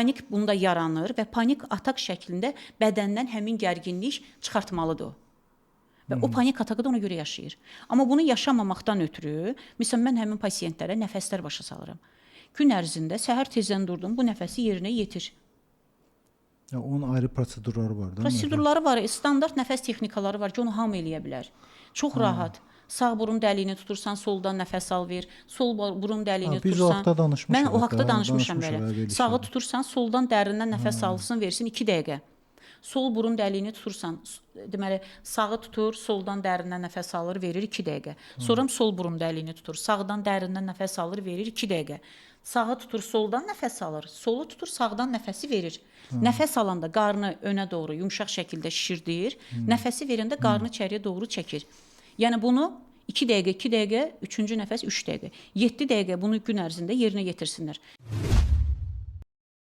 Panik bunda yaranır və panik atak şəklində bədəndən həmin gərginlik çıxartmalıdır o. Və o panik atakı da ona görə yaşayır. Amma bunu yaşamamaqdan ötürü, məsələn, mən həmin pasiyentlərə nəfəslər başa salıram. Gün ərzində səhər tezdən durdum, bu nəfəsi yerinə yetir. Ya, onun ayrı prosedurları var da. Prosedurları var, standart nəfəs texnikaları var ki, onu hamı eləyə bilər. Çox rahat. Sağ burun dəliyini tutursan, soldan nəfəs al ver. Sol burun dəliyini tutursan. Biz o haqda danışmışıq. Mən o haqda danışmışam belə. Sağı tutursan, soldan dərindən nəfəs alsın, versin 2 dəqiqə. Sol burun dəliyini tutursan, deməli, sağı tutur, soldan dərindən nəfəs alır, verir 2 dəqiqə. Sonra sol burun dəliyini tutur, sağdan dərindən nəfəs alır, verir 2 dəqiqə. Sağı tutur, soldan nəfəs alır, solu tutur, sağdan nəfəsi verir. Nəfəs alanda qarnı önə doğru yumşaq şəkildə şişirdir, nəfəsi verəndə qarnı içəriyə doğru çəkir. Yəni bunu 2 dəqiqə, 2 dəqiqə, 3-cü nəfəs 3 dəqiqə, 7 dəqiqə bunu gün ərzində yerinə yetirsinlər.